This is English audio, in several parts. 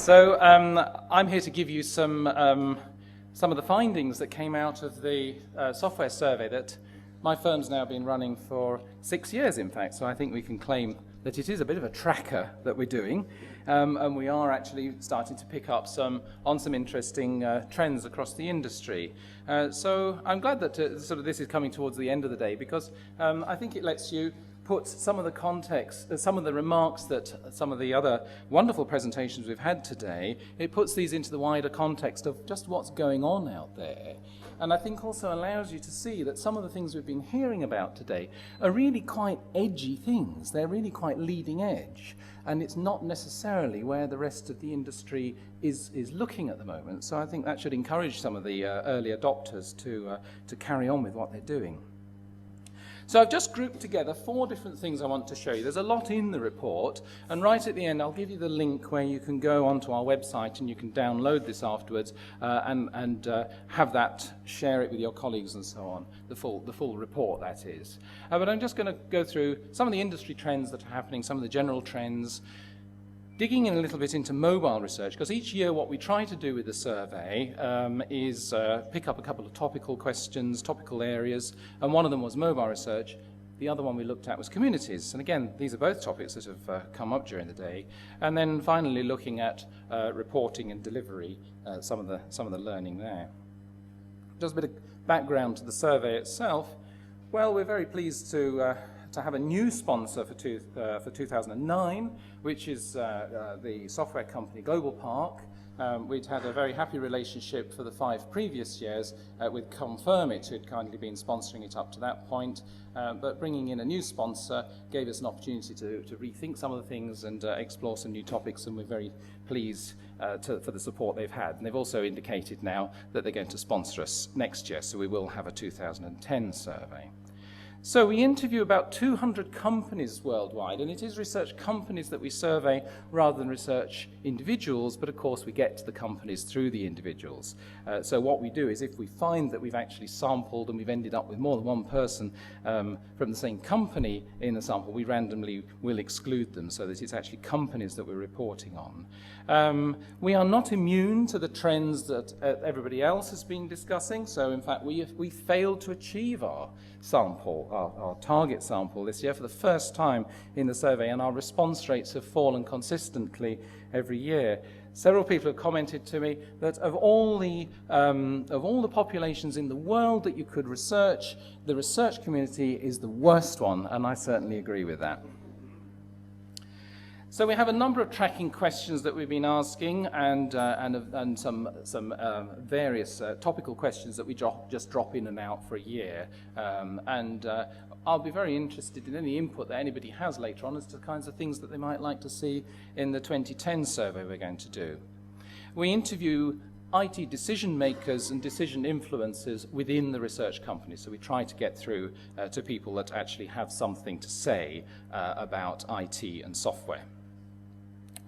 So I'm here to give you some of the findings that came out of the software survey that my firm's now been running for 6 years, in fact. So I think we can claim that it is a bit of a tracker that we're doing, and we are actually starting to pick up some interesting trends across the industry. So I'm glad that sort of this is coming towards the end of the day, because I think it lets you put some of the context, some of the remarks that some of the other wonderful presentations we've had today, it puts these into the wider context of just what's going on out there. And I think also allows you to see that some of the things we've been hearing about today are really quite edgy things. They're really quite leading edge. And it's not necessarily where the rest of the industry is looking at the moment. So I think that should encourage some of the early adopters to carry on with what they're doing. So I've just grouped together 4 different things I want to show you. There's a lot in the report, and right at the end I'll give you the link where you can go onto our website and you can download this afterwards and have that, share it with your colleagues and so on, the full report, that is. But I'm just going to go through some of the industry trends that are happening, some of the general trends, digging in a little bit into mobile research, because each year what we try to do with the survey is pick up a couple of topical questions, topical areas, and one of them was mobile research. The other one we looked at was communities, and again, these are both topics that have come up during the day. And then finally looking at reporting and delivery, some of the learning there. Just a bit of background to the survey itself. Well, we're very pleased to have a new sponsor for 2009, which is the software company GlobalPark. We'd had a very happy relationship for the 5 previous years with Confirm It, who'd kindly been sponsoring it up to that point, but bringing in a new sponsor gave us an opportunity to rethink some of the things and explore some new topics, and we're very pleased for the support they've had. And they've also indicated now that they're going to sponsor us next year, so we will have a 2010 survey. So we interview about 200 companies worldwide, and it is research companies that we survey rather than research individuals, but of course we get to the companies through the individuals. So what we do is, if we find that we've actually sampled and we've ended up with more than one person from the same company in the sample, we randomly will exclude them so that it's actually companies that we're reporting on. We are not immune to the trends that everybody else has been discussing, so in fact we failed to achieve our sample, our target sample this year for the first time in the survey, and our response rates have fallen consistently every year. Several people have commented to me that of all the populations in the world that you could research, the research community is the worst one, and I certainly agree with that. So we have a number of tracking questions that we've been asking, and some various topical questions that we just drop in and out for a year. I'll be very interested in any input that anybody has later on as to the kinds of things that they might like to see in the 2010 survey we're going to do. We interview IT decision makers and decision influencers within the research company. So we try to get through to people that actually have something to say about IT and software.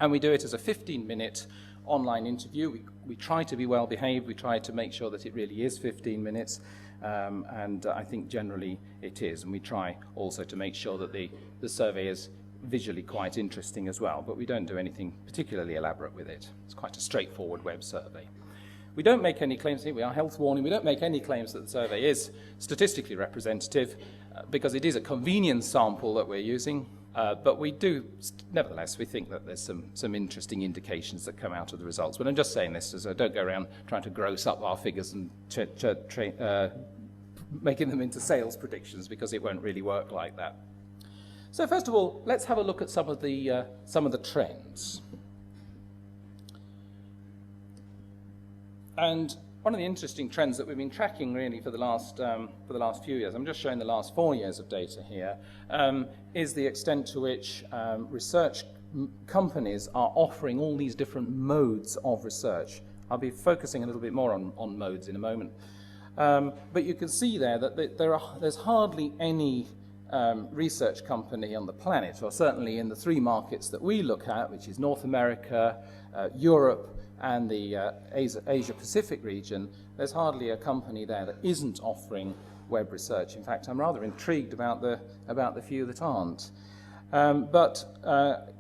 And we do it as a 15-minute online interview. We try to be well behaved. We try to make sure that it really is 15 minutes. And I think generally it is. And we try also to make sure that the survey is visually quite interesting as well. But we don't do anything particularly elaborate with it. It's quite a straightforward web survey. We don't make any claims, we are health warning, we don't make any claims that the survey is statistically representative because it is a convenience sample that we're using. But we do, nevertheless, we think that there's some interesting indications that come out of the results. But I'm just saying this as I don't go around trying to gross up our figures and making them into sales predictions, because it won't really work like that. So first of all, let's have a look at some of the trends. And one of the interesting trends that we've been tracking really for the last few years, I'm just showing the last 4 years of data here, is the extent to which research companies are offering all these different modes of research. I'll be focusing a little bit more on modes in a moment. But you can see there that there's hardly any research company on the planet, or certainly in the 3 markets that we look at, which is North America, Europe, and the Asia-Pacific region, there's hardly a company there that isn't offering web research. In fact, I'm rather intrigued about the few that aren't. But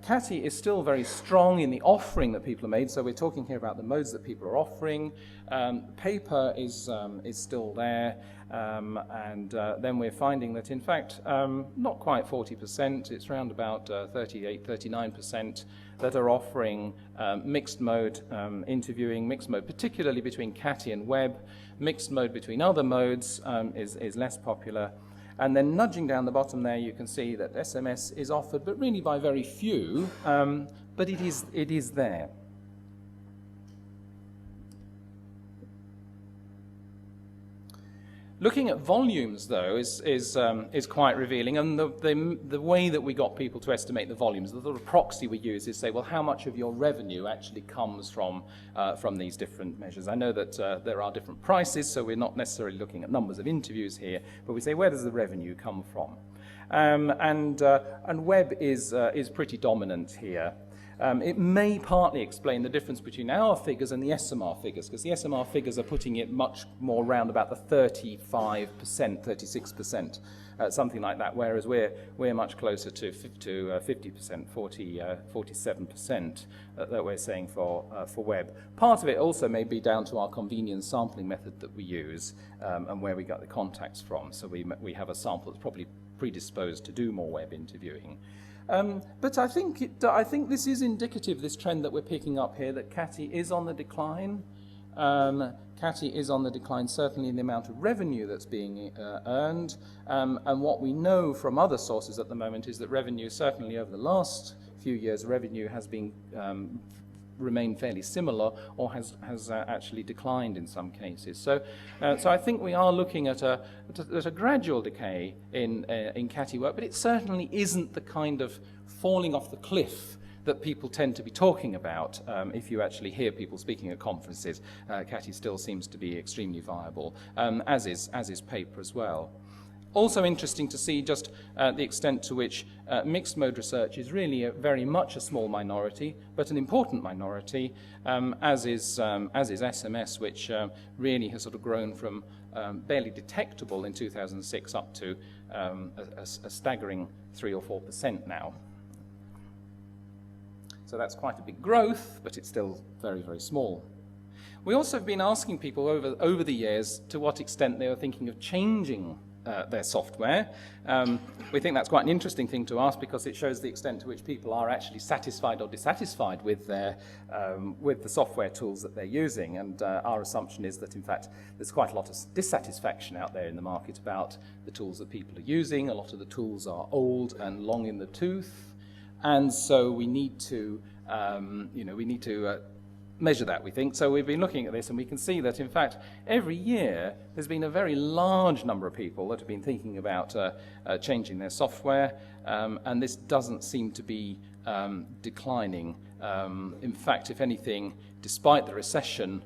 CATI is still very strong in the offering that people have made. So we're talking here about the modes that people are offering. Paper is still there. And then we're finding that, in fact, not quite 40%, it's around about 38, 39% that are offering mixed mode interviewing, mixed mode particularly between CATI and web. Mixed mode between other modes is less popular. And then nudging down the bottom there, you can see that SMS is offered, but really by very few, but it is there. Looking at volumes, though, is quite revealing, and the way that we got people to estimate the volumes, the sort of proxy we use is say, well, how much of your revenue actually comes from these different measures? I know that there are different prices, so we're not necessarily looking at numbers of interviews here, but we say, where does the revenue come from? And web is pretty dominant here. It may partly explain the difference between our figures and the SMR figures, because the SMR figures are putting it much more around about the 35%, 36%, something like that, whereas we're much closer to 50%, 47% that we're saying for web. Part of it also may be down to our convenience sampling method that we use and where we got the contacts from. So we have a sample that's probably predisposed to do more web interviewing. But I think this is indicative, this trend that we're picking up here, that CATI is on the decline. CATI is on the decline, certainly in the amount of revenue that's being earned. And what we know from other sources at the moment is that revenue, certainly over the last few years, revenue has been remained fairly similar or has actually declined in some cases. So I think we are looking at a gradual decay in CATI work, but it certainly isn't the kind of falling off the cliff that people tend to be talking about. If you actually hear people speaking at conferences, CATI still seems to be extremely viable, as is paper as well. Also interesting to see just the extent to which mixed mode research is really very much a small minority, but an important minority, as is SMS, which really has sort of grown from barely detectable in 2006 up to a staggering 3 or 4% now. So that's quite a big growth, but it's still very, very small. We also have been asking people over the years to what extent they were thinking of changing their software. We think that's quite an interesting thing to ask because it shows the extent to which people are actually satisfied or dissatisfied with the software tools that they're using. And our assumption is that, in fact, there's quite a lot of dissatisfaction out there in the market about the tools that people are using. A lot of the tools are old and long in the tooth, and so we need to, measure that, we think. So we've been looking at this, and we can see that, in fact, every year there's been a very large number of people that have been thinking about changing their software, and this doesn't seem to be declining. In fact, if anything, despite the recession,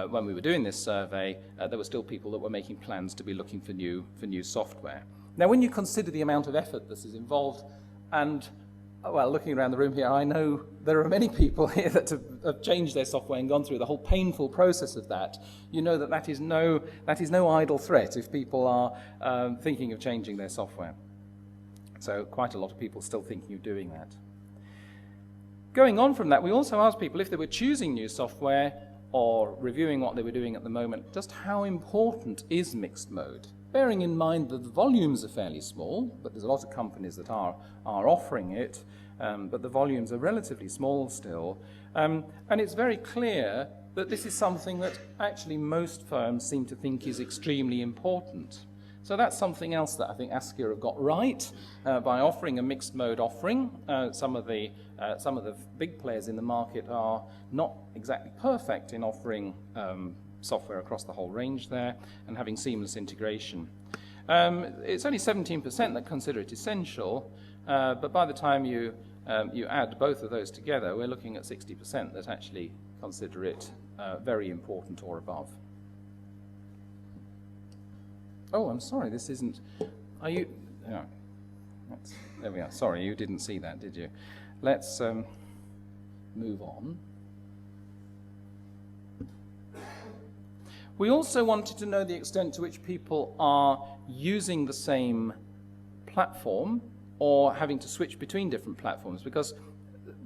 when we were doing this survey, there were still people that were making plans to be looking for new software. Now, when you consider the amount of effort this is involved, and well, looking around the room here, I know there are many people here that have changed their software and gone through the whole painful process of that. You know that is no idle threat if people are thinking of changing their software. So quite a lot of people still thinking of doing that. Going on from that, we also asked people if they were choosing new software or reviewing what they were doing at the moment, just how important is mixed mode? Bearing in mind that the volumes are fairly small, but there's a lot of companies that are offering it, but the volumes are relatively small still. And it's very clear that this is something that actually most firms seem to think is extremely important. So that's something else that I think Askia have got right by offering a mixed mode offering. Some of the big players in the market are not exactly perfect in offering software across the whole range there and having seamless integration. It's only 17% that consider it essential, but by the time you add both of those together, we're looking at 60% that actually consider it very important or above. Oh, I'm sorry, this isn't... Are you... No. There we are. Sorry, you didn't see that, did you? Let's move on. We also wanted to know the extent to which people are using the same platform or having to switch between different platforms, because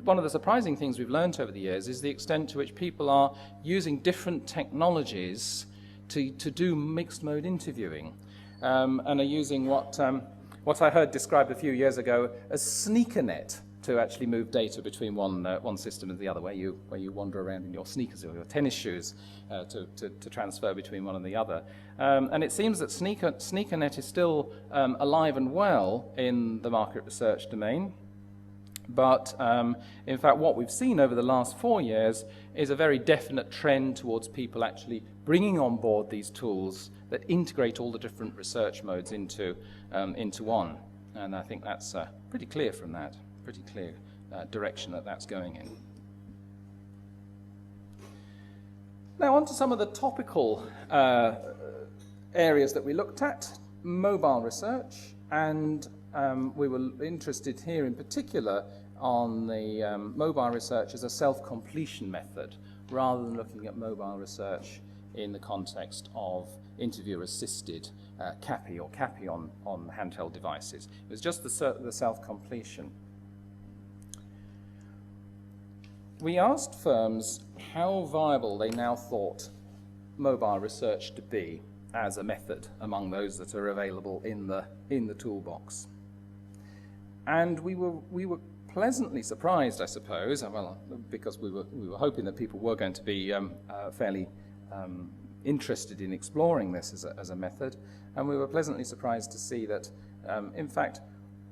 one of the surprising things we've learned over the years is the extent to which people are using different technologies to do mixed mode interviewing, and are using what I heard described a few years ago as sneakernet to actually move data between one system and the other, where you wander around in your sneakers or your tennis shoes to transfer between one and the other. And it seems that sneakernet is still alive and well in the market research domain. But in fact, what we've seen over the last 4 years is a very definite trend towards people actually bringing on board these tools that integrate all the different research modes into one. And I think that's pretty clear from that, pretty clear direction that that's going in. Now on to some of the topical areas that we looked at, mobile research, and we were interested here in particular on the mobile research as a self-completion method, rather than looking at mobile research in the context of interviewer-assisted CAPI or CAPI on handheld devices. It was just the self-completion. We asked firms how viable they now thought mobile research to be as a method among those that are available in the toolbox. And we were pleasantly surprised, I suppose, well, because we were hoping that people were going to be fairly interested in exploring this as a method, and we were pleasantly surprised to see that, in fact,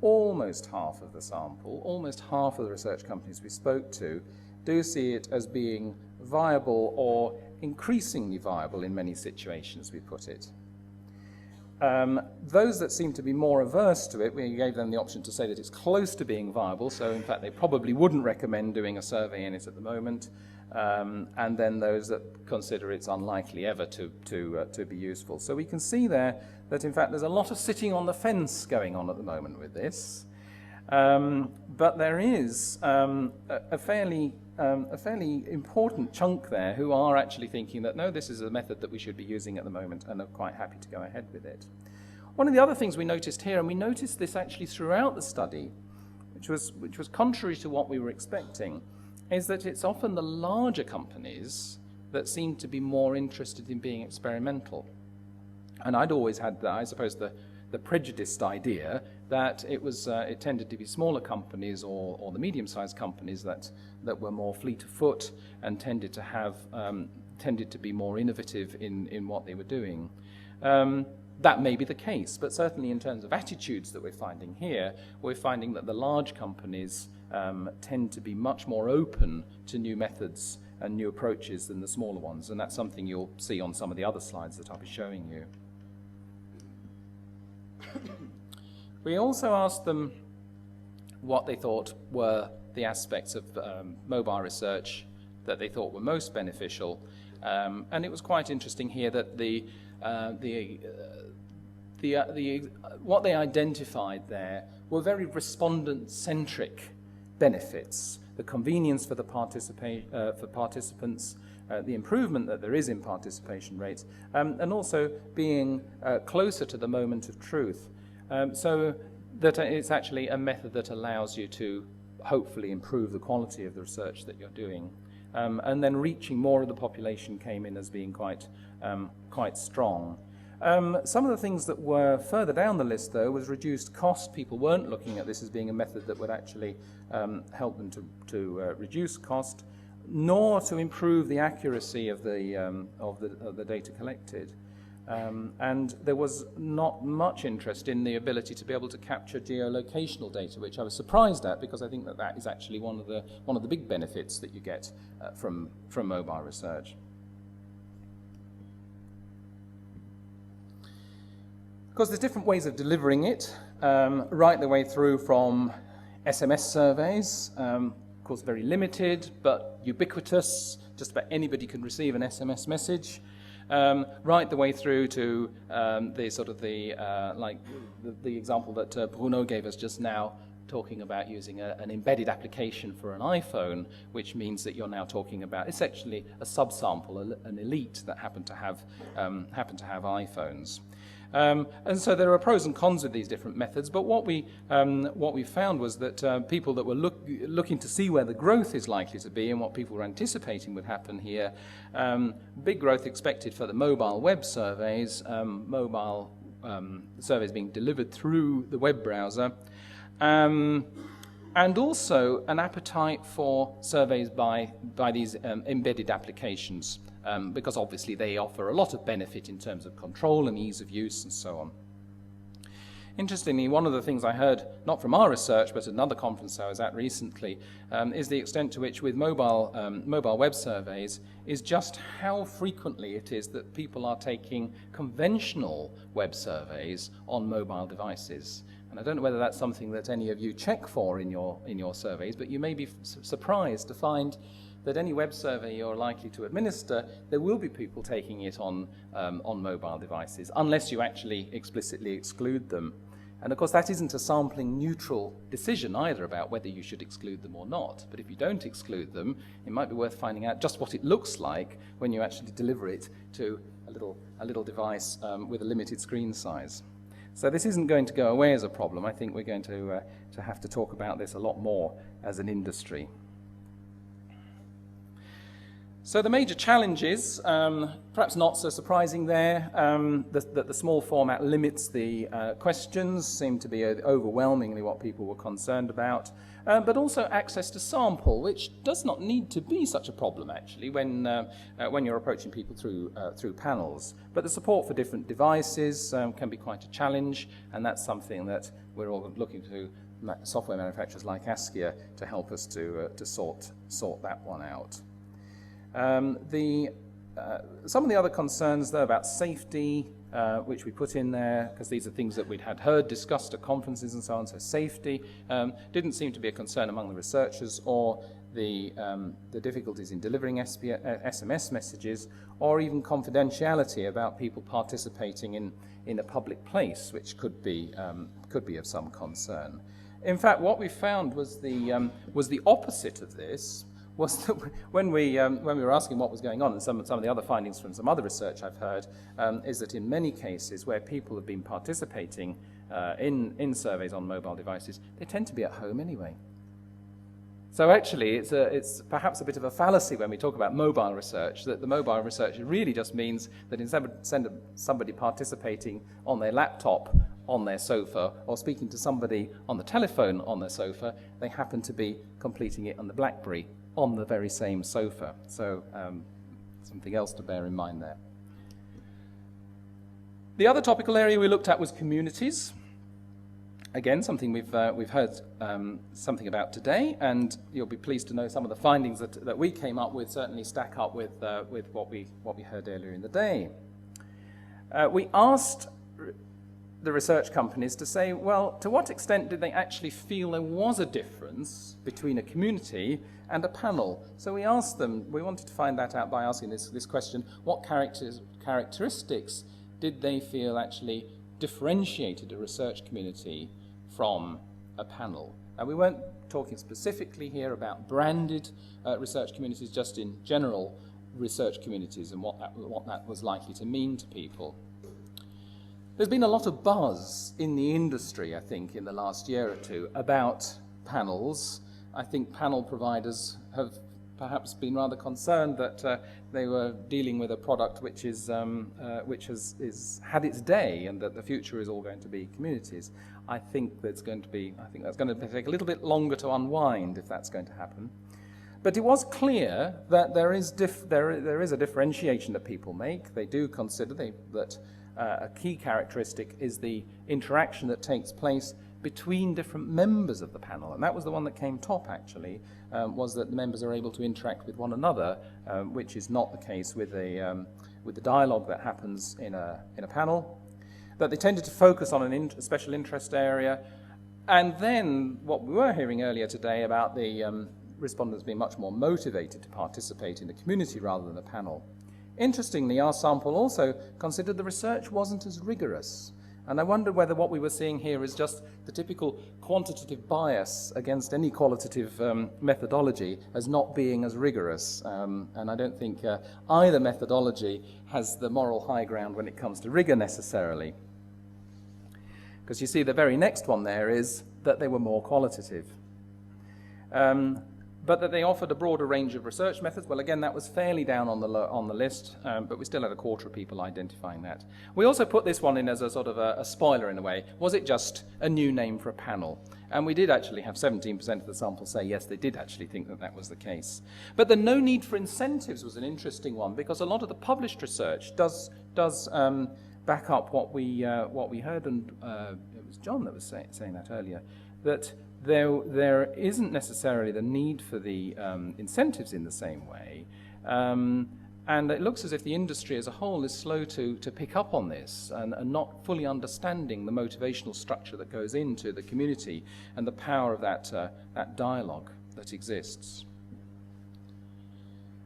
almost half of the sample, almost half of the research companies we spoke to, do see it as being viable or increasingly viable in many situations, we put it. Those that seem to be more averse to it, we gave them the option to say that it's close to being viable, so in fact they probably wouldn't recommend doing a survey in it at the moment, and then those that consider it's unlikely ever to be useful. So we can see there that in fact there's a lot of sitting on the fence going on at the moment with this, but there is a fairly important chunk there who are actually thinking that no, this is a method that we should be using at the moment and are quite happy to go ahead with it. One of the other things we noticed here, and we noticed this actually throughout the study, which was contrary to what we were expecting, is that it's often the larger companies that seem to be more interested in being experimental. And I'd always had, I suppose, the prejudiced idea that it tended to be smaller companies or the medium-sized companies that were more fleet of foot and tended to be more innovative in what they were doing. That may be the case, but certainly in terms of attitudes that we're finding here, we're finding that the large companies tend to be much more open to new methods and new approaches than the smaller ones, and that's something you'll see on some of the other slides that I'll be showing you. We also asked them what they thought were the aspects of mobile research that they thought were most beneficial, and it was quite interesting here that what they identified there were very respondent-centric benefits: the convenience for the participants, the improvement that there is in participation rates, and also being closer to the moment of truth. So that it's actually a method that allows you to hopefully improve the quality of the research that you're doing. And then reaching more of the population came in as being quite strong. Some of the things that were further down the list, though, was reduced cost. People weren't looking at this as being a method that would actually help them to reduce cost, nor to improve the accuracy of the data collected. And there was not much interest in the ability to be able to capture geolocational data, which I was surprised at, because I think that is actually one of the big benefits that you get from mobile research. Of course, there's different ways of delivering it, right the way through from SMS surveys, of course very limited but ubiquitous. Just about anybody can receive an SMS message. Right the way through to the example that Bruno gave us just now, talking about using an embedded application for an iPhone, which means that you're now talking about, it's actually a subsample, an elite that happen to have iPhones. And so there are pros and cons with these different methods, but what we found was that people that were looking to see where the growth is likely to be and what people were anticipating would happen here, big growth expected for the mobile web surveys, surveys being delivered through the web browser, and also an appetite for surveys by these embedded applications, because obviously they offer a lot of benefit in terms of control and ease of use and so on. Interestingly, one of the things I heard, not from our research, but at another conference I was at recently, is the extent to which with mobile web surveys is just how frequently it is that people are taking conventional web surveys on mobile devices. And I don't know whether that's something that any of you check for in your surveys, but you may be surprised to find that any web survey you're likely to administer, there will be people taking it on mobile devices, unless you actually explicitly exclude them. And of course, that isn't a sampling neutral decision either about whether you should exclude them or not. But if you don't exclude them, it might be worth finding out just what it looks like when you actually deliver it to a little device with a limited screen size. So this isn't going to go away as a problem. I think we're going to have to talk about this a lot more as an industry. So the major challenges, perhaps not so surprising there, that the small format limits the questions, seem to be overwhelmingly what people were concerned about, but also access to sample, which does not need to be such a problem actually when you're approaching people through panels. But the support for different devices can be quite a challenge, and that's something that we're all looking to software manufacturers like Askia to help us to sort that one out. Some of the other concerns, though, about safety, which we put in there, because these are things that we'd heard discussed at conferences and so on, so safety didn't seem to be a concern among the researchers, or the difficulties in delivering SMS messages, or even confidentiality about people participating in a public place, which could be of some concern. In fact, what we found was the opposite of this. Was that when we were asking what was going on, and some of the other findings from some other research I've heard, is that in many cases where people have been participating in surveys on mobile devices, they tend to be at home anyway. So actually, it's perhaps a bit of a fallacy when we talk about mobile research, that the mobile research really just means that instead of somebody participating on their laptop on their sofa or speaking to somebody on the telephone on their sofa, they happen to be completing it on the BlackBerry on the very same sofa. So something else to bear in mind there. The other topical area we looked at was communities. Again, something we've heard something about today, and you'll be pleased to know some of the findings that we came up with certainly stack up with what we heard earlier in the day. We asked the research companies to say, well, to what extent did they actually feel there was a difference between a community and a panel? So we asked them, we wanted to find that out by asking this question, what characteristics did they feel actually differentiated a research community from a panel? And we weren't talking specifically here about branded research communities, just in general research communities and what that was likely to mean to people. There's been a lot of buzz in the industry, I think, in the last year or two about panels. I think panel providers have perhaps been rather concerned that they were dealing with a product which has had its day, and that the future is all going to be communities. I think that's going to take a little bit longer to unwind if that's going to happen. But it was clear that there is a differentiation that people make. They do consider that a key characteristic is the interaction that takes place between different members of the panel, and that was the one that came top actually, was that the members are able to interact with one another, which is not the case with the dialogue that happens in a panel. That they tended to focus on a special interest area, and then what we were hearing earlier today about the respondents being much more motivated to participate in a community rather than a panel. Interestingly, our sample also considered the research wasn't as rigorous. And I wonder whether what we were seeing here is just the typical quantitative bias against any qualitative methodology as not being as rigorous. And I don't think either methodology has the moral high ground when it comes to rigor necessarily. Because you see the very next one there is that they were more qualitative. But that they offered a broader range of research methods. Well, again, that was fairly down on the list, but we still had a quarter of people identifying that. We also put this one in as a sort of a spoiler in a way. Was it just a new name for a panel? And we did actually have 17% of the sample say yes, they did actually think that that was the case. But the no need for incentives was an interesting one, because a lot of the published research does back up what we heard, and it was John that was saying that earlier, that there isn't necessarily the need for the incentives in the same way. And it looks as if the industry as a whole is slow to pick up on this and not fully understanding the motivational structure that goes into the community and the power of that dialogue that exists.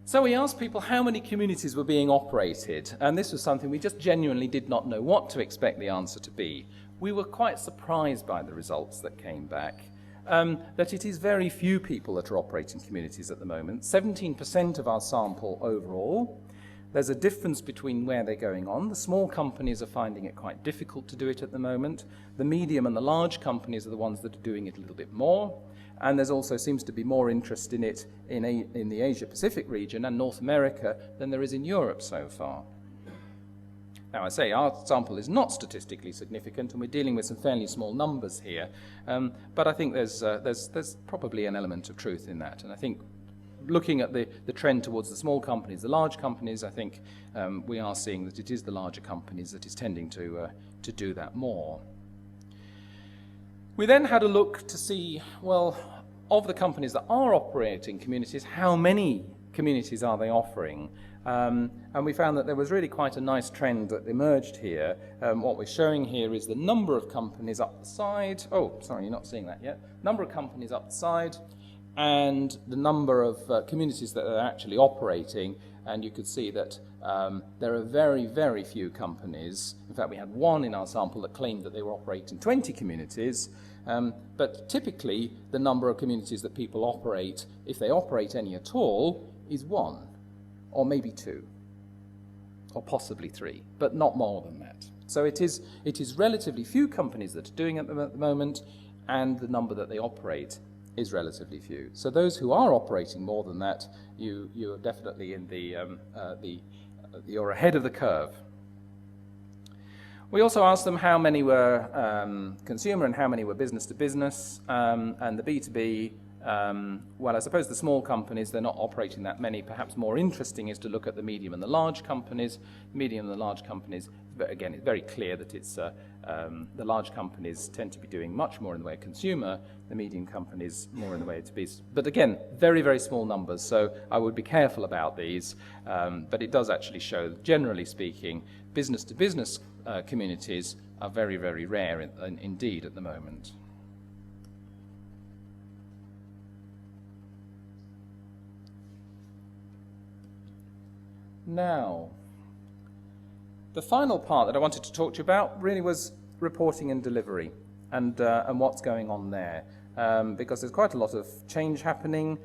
So we asked people how many communities were being operated, and this was something we just genuinely did not know what to expect the answer to be. We were quite surprised by the results that came back. That it is very few people that are operating communities at the moment. 17% of our sample overall. There's a difference between where they're going on. The small companies are finding it quite difficult to do it at the moment. The medium and the large companies are the ones that are doing it a little bit more. And there's also seems to be more interest in it in the Asia-Pacific region and North America than there is in Europe so far. Now, I say our sample is not statistically significant, and we're dealing with some fairly small numbers here, but I think there's probably an element of truth in that. And I think looking at the trend towards the small companies, the large companies, I think we are seeing that it is the larger companies that is tending to do that more. We then had a look to see, well, of the companies that are operating communities, how many communities are they offering? And we found that there was really quite a nice trend that emerged here. What we're showing here is the number of companies up the side. Oh, sorry, you're not seeing that yet. Number of companies up the side and the number of communities that are actually operating. And you could see that there are very, very few companies. In fact, we had one in our sample that claimed that they were operating 20 communities. But typically, the number of communities that people operate, if they operate any at all, is one. Or maybe two, or possibly three, but not more than that. So it is relatively few companies that are doing it at the moment, and the number that they operate is relatively few. So those who are operating more than that, you are definitely in you're ahead of the curve. We also asked them how many were consumer and how many were business to business, and the B2B. Well, I suppose the small companies, they're not operating that many. Perhaps more interesting is to look at the medium and the large companies. The medium and the large companies, but again, it's very clear that it's the large companies tend to be doing much more in the way of consumer, the medium companies more in the way of B2B. But again, very, very small numbers, so I would be careful about these. But it does actually show, generally speaking, business-to-business communities are very, very rare indeed at the moment. Now, the final part that I wanted to talk to you about really was reporting and delivery and what's going on there, because there's quite a lot of change happening.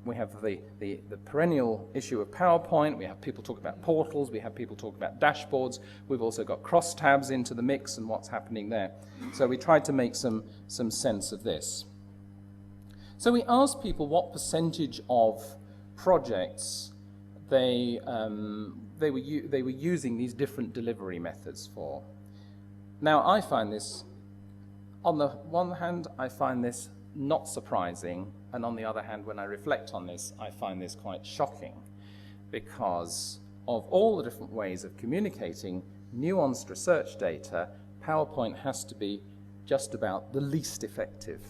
We have the perennial issue of PowerPoint. We have people talk about portals. We have people talk about dashboards. We've also got crosstabs into the mix and what's happening there. So we tried to make some sense of this. So we asked people what percentage of projects they were using these different delivery methods for. Now, I find this, on the one hand, I find this not surprising, and on the other hand, when I reflect on this, I find this quite shocking, because of all the different ways of communicating nuanced research data, PowerPoint has to be just about the least effective.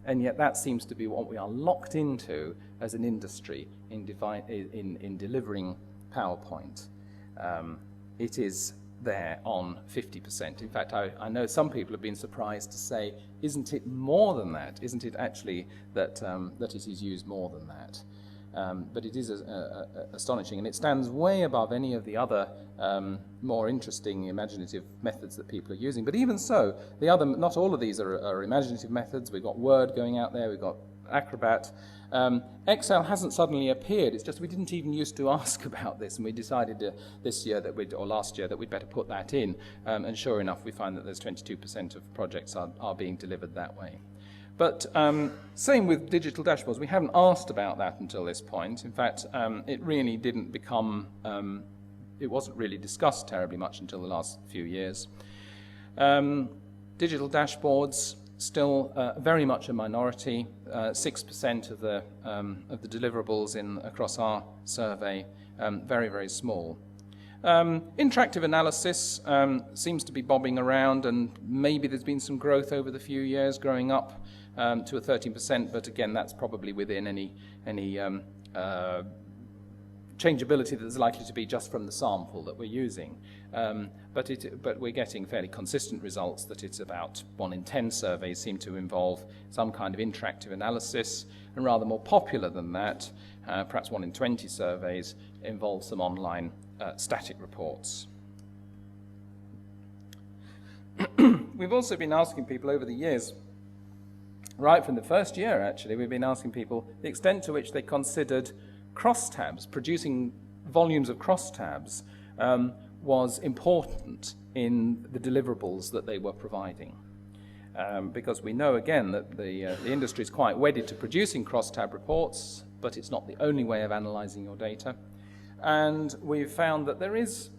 And yet that seems to be what we are locked into as an industry in delivering PowerPoint. It is there on 50%. In fact, I know some people have been surprised to say, isn't it more than that? Isn't it actually that it is used more than that? But it is astonishing, and it stands way above any of the other more interesting imaginative methods that people are using. But even so, not all of these are imaginative methods. We've got Word going out there, we've got Acrobat, Excel hasn't suddenly appeared. It's just we didn't even used to ask about this, and we decided this year that or last year that we'd better put that in. And sure enough, we find that there's 22% of projects are being delivered that way. But same with digital dashboards. We haven't asked about that until this point. In fact, it really didn't become, it wasn't really discussed terribly much until the last few years. Digital dashboards, still very much a minority, 6% of the deliverables across our survey, very, very small. Interactive analysis seems to be bobbing around, and maybe there's been some growth over the few years, growing up to a 13%, but again, that's probably within any changeability that's likely to be just from the sample that we're using. But we're getting fairly consistent results that it's about 1 in 10 surveys seem to involve some kind of interactive analysis, and rather more popular than that, perhaps 1 in 20 surveys involve some online static reports. We've also been asking people over the years, right from the first year actually, we've been asking people the extent to which they considered crosstabs, producing volumes of crosstabs, was important in the deliverables that they were providing. Because we know again that the industry is quite wedded to producing crosstab reports, but it's not the only way of analysing your data. And we've found that there is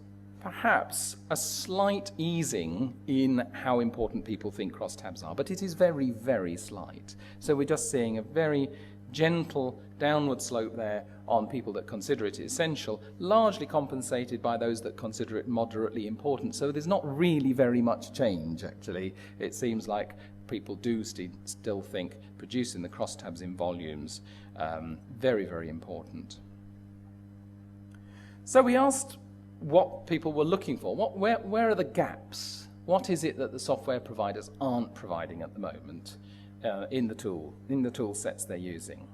perhaps a slight easing in how important people think crosstabs are, but it is very, very slight. So we're just seeing a very gentle downward slope there on people that consider it essential, largely compensated by those that consider it moderately important. So there's not really very much change, actually. It seems like people do still think producing the crosstabs in volumes very, very important. So we asked what people were looking for. Where are the gaps? What is it that the software providers aren't providing at the moment in the tool sets they're using?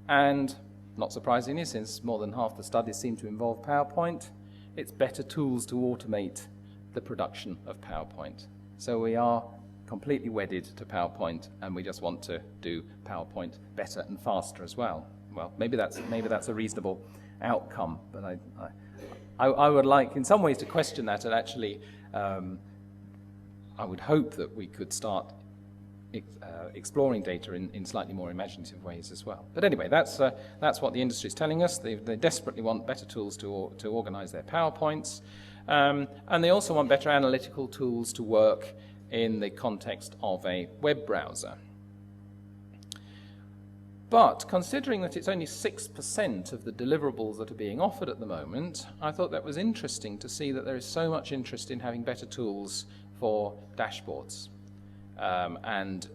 And not surprisingly, since more than half the studies seem to involve PowerPoint, it's better tools to automate the production of PowerPoint. So we are completely wedded to PowerPoint, and we just want to do PowerPoint better and faster as well. Well, maybe that's a reasonable outcome, but I would like in some ways to question that, and actually I would hope that we could start exploring data in slightly more imaginative ways as well. But anyway, that's what the industry is telling us. They desperately want better tools to organize their PowerPoints, and they also want better analytical tools to work in the context of a web browser. But considering that it's only 6% of the deliverables that are being offered at the moment, I thought that was interesting to see that there is so much interest in having better tools for dashboards. And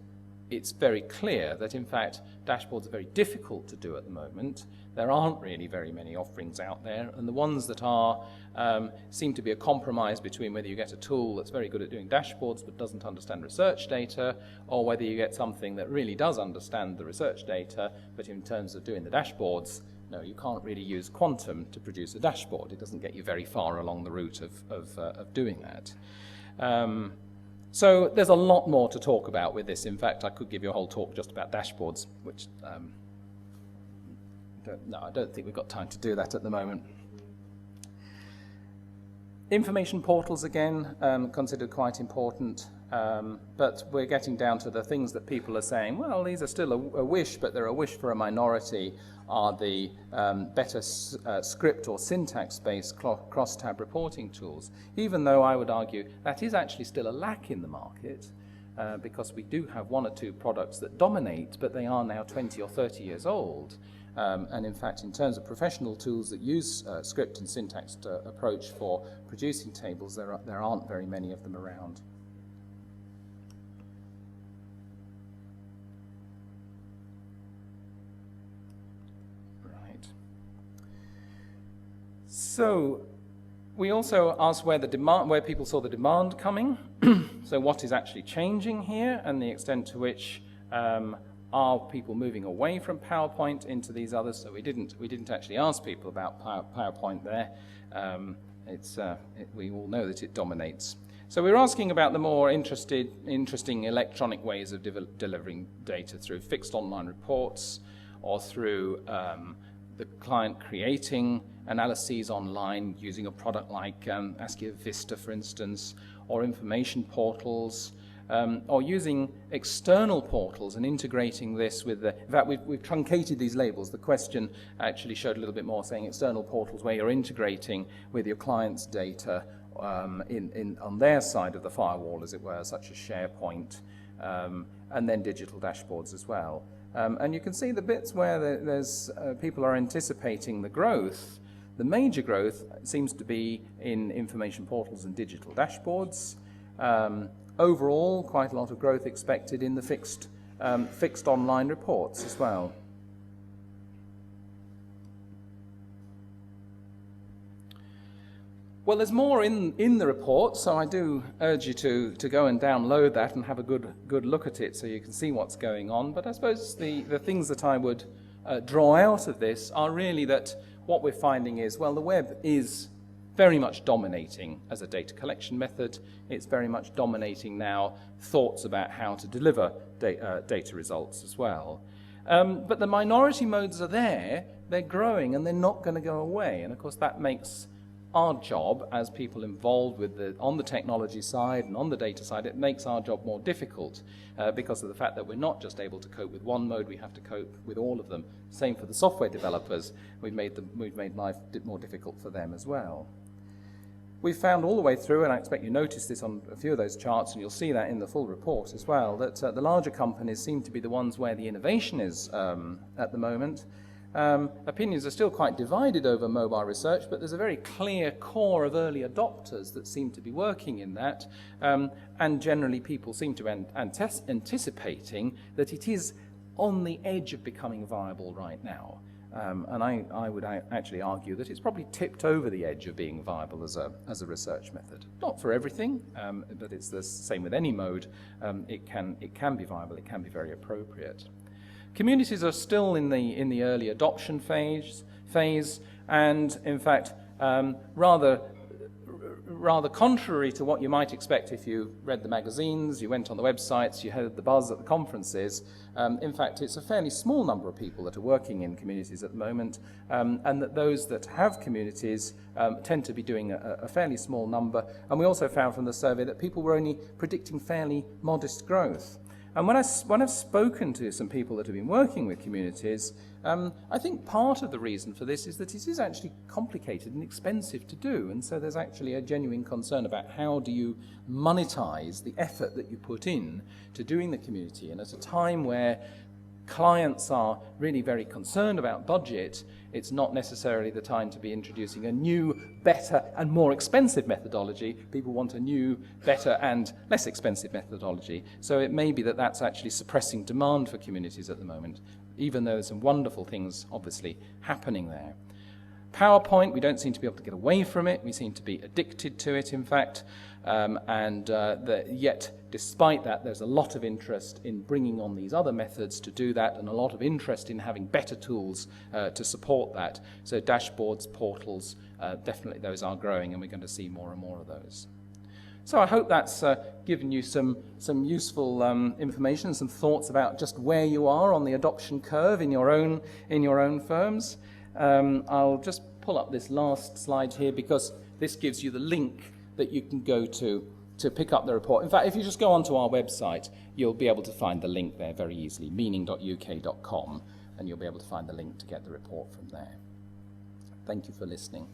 it's very clear that, in fact, dashboards are very difficult to do at the moment. There aren't really very many offerings out there, and the ones that are seem to be a compromise between whether you get a tool that's very good at doing dashboards but doesn't understand research data, or whether you get something that really does understand the research data, but in terms of doing the dashboards, no, you can't really use quantum to produce a dashboard. It doesn't get you very far along the route of doing that. So there's a lot more to talk about with this. In fact, I could give you a whole talk just about dashboards, which I don't think we've got time to do that at the moment. Information portals, again, considered quite important, but we're getting down to the things that people are saying, well, these are still a wish, but they're a wish for a minority, are the better script or syntax-based crosstab reporting tools, even though I would argue that is actually still a lack in the market, because we do have 1 or 2 products that dominate, but they are now 20 or 30 years old. And in fact, in terms of professional tools that use script and syntax approach for producing tables, there aren't very many of them around. Right. So we also asked where people saw the demand coming. So what is actually changing here, and the extent to which are people moving away from PowerPoint into these others? So we didn't actually ask people about PowerPoint there. We all know that it dominates. So we're asking about the more interesting electronic ways of delivering data through fixed online reports or through the client creating analyses online using a product like Askia Vista, for instance, or information portals, or using external portals and integrating this with the... In fact, we've truncated these labels. The question actually showed a little bit more, saying external portals where you're integrating with your client's data on their side of the firewall, as it were, such as SharePoint, and then digital dashboards as well. And you can see the bits where people are anticipating the growth. The major growth seems to be in information portals and digital dashboards. Overall, quite a lot of growth expected in the fixed online reports as well. Well, there's more in the report, so I do urge you to go and download that and have a good look at it so you can see what's going on. But I suppose the things that I would draw out of this are really that what we're finding is, well, the web is very much dominating as a data collection method. It's very much dominating now thoughts about how to deliver data results as well. But the minority modes are there, they're growing, and they're not going to go away. And of course that makes our job as people involved on the technology side and on the data side, it makes our job more difficult because of the fact that we're not just able to cope with one mode, we have to cope with all of them. Same for the software developers. We've made life more difficult for them as well. We've found all the way through, and I expect you notice this on a few of those charts, and you'll see that in the full report as well, that the larger companies seem to be the ones where the innovation is at the moment. Opinions are still quite divided over mobile research, but there's a very clear core of early adopters that seem to be working in that, and generally people seem to be anticipating that it is on the edge of becoming viable right now. And I would actually argue that it's probably tipped over the edge of being viable as a research method. Not for everything, but it's the same with any mode. It can be viable, it can be very appropriate. Communities are still in the early adoption phase, and in fact, rather contrary to what you might expect if you read the magazines, you went on the websites, you heard the buzz at the conferences. In fact, it's a fairly small number of people that are working in communities at the moment, and that those that have communities tend to be doing a fairly small number. And we also found from the survey that people were only predicting fairly modest growth. And when I've spoken to some people that have been working with communities, I think part of the reason for this is that it is actually complicated and expensive to do, and so there's actually a genuine concern about how do you monetize the effort that you put in to doing the community. And at a time where clients are really very concerned about budget, it's not necessarily the time to be introducing a new, better and more expensive methodology. People want a new, better and less expensive methodology. So it may be that that's actually suppressing demand for communities at the moment, even though there's some wonderful things obviously happening there. PowerPoint, we don't seem to be able to get away from it. We seem to be addicted to it, in fact. Yet, despite that, there's a lot of interest in bringing on these other methods to do that, and a lot of interest in having better tools to support that. So dashboards, portals, definitely those are growing, and we're going to see more and more of those. So I hope that's given you some useful information, some thoughts about just where you are on the adoption curve in your own firms. I'll just pull up this last slide here because this gives you the link that you can go to pick up the report. In fact, if you just go onto our website, you'll be able to find the link there very easily, meaning.uk.com, and you'll be able to find the link to get the report from there. Thank you for listening.